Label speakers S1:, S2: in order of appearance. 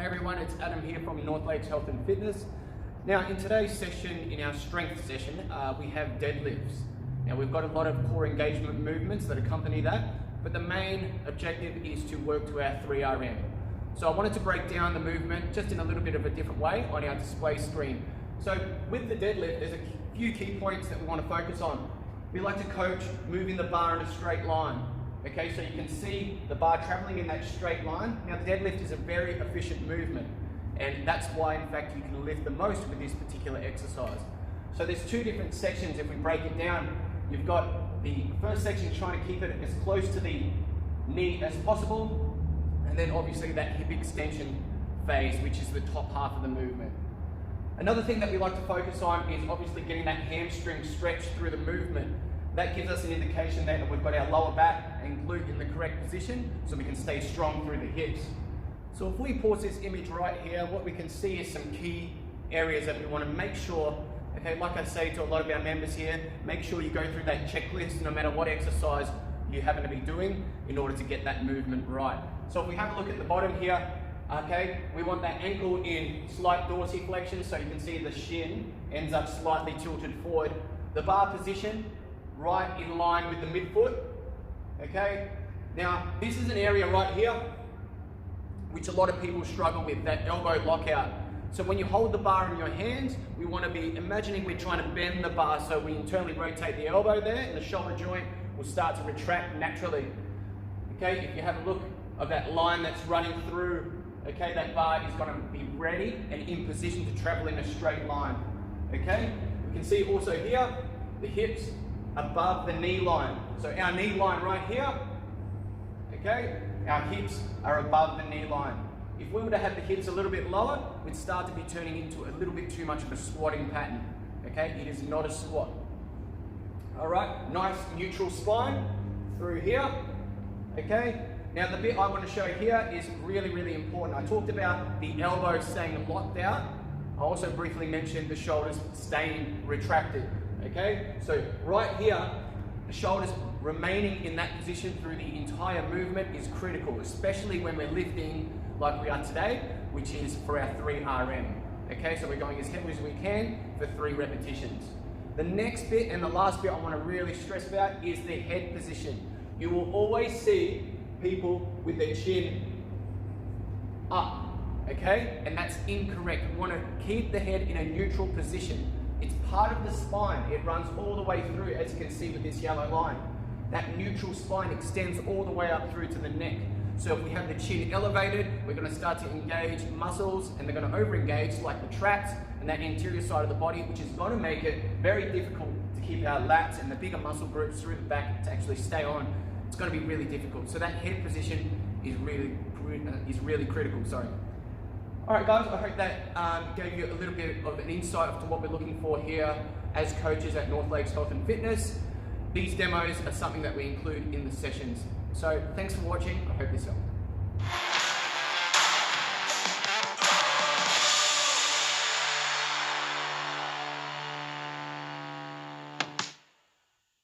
S1: Hi everyone, it's Adam here from North Lakes Health and Fitness. Now in today's session, in our strength session, we have deadlifts. Now we've got a lot of core engagement movements that accompany that, but the main objective is to work to our 3RM. So I wanted to break down the movement just in a little bit of a different way on our display screen. So with the deadlift, there's a few key points that we want to focus on. We like to coach moving the bar in a straight line. Okay, so you can see the bar traveling in that straight line. Now the deadlift is a very efficient movement, and that's why in fact you can lift the most with this particular exercise. So there's two different sections. If we break it down, you've got the first section trying to keep it as close to the knee as possible, and then obviously that hip extension phase, which is the top half of the movement. Another thing that we like to focus on is obviously getting that hamstring stretched through the movement. That gives us an indication that we've got our lower back and glute in the correct position so we can stay strong through the hips. So if we pause this image right here, what we can see is some key areas that we want to make sure, okay, like I say to a lot of our members here, make sure you go through that checklist no matter what exercise you happen to be doing in order to get that movement right. So if we have a look at the bottom here, okay, we want that ankle in slight dorsiflexion so you can see the shin ends up slightly tilted forward. The bar position right in line with the midfoot, okay? Now, this is an area right here which a lot of people struggle with, that elbow lockout. So when you hold the bar in your hands, we want to be imagining we're trying to bend the bar, so we internally rotate the elbow there and the shoulder joint will start to retract naturally. Okay, if you have a look of that line that's running through, okay, that bar is going to be ready and in position to travel in a straight line. Okay, we can see also here the hips above the knee line. So our knee line right here, okay, our hips are above the knee line. If we were to have the hips a little bit lower, we'd start to be turning into a little bit too much of a squatting pattern. Okay, it is not a squat. All right, nice neutral spine through here. Okay, now the bit I want to show here is really, really important. I talked about the elbows staying locked out. I also briefly mentioned the shoulders staying retracted. Okay, so right here, the shoulders remaining in that position through the entire movement is critical, especially when we're lifting like we are today, which is for our 3RM. Okay, so we're going as heavy as we can for 3 repetitions. The next bit and the last bit I want to really stress about is the head position. You will always see people with their chin up, okay? And that's incorrect. We want to keep the head in a neutral position. It's part of the spine. It runs all the way through, as you can see with this yellow line. That neutral spine extends all the way up through to the neck. So if we have the chin elevated, we're going to start to engage muscles and they're going to over-engage like the traps and that anterior side of the body, which is going to make it very difficult to keep our lats and the bigger muscle groups through the back to actually stay on. It's going to be really difficult. So that head position is really critical. Sorry. All right, guys, I hope that gave you a little bit of an insight into what we're looking for here as coaches at North Lakes Health and Fitness. These demos are something that we include in the sessions. So thanks for watching. I hope this helped.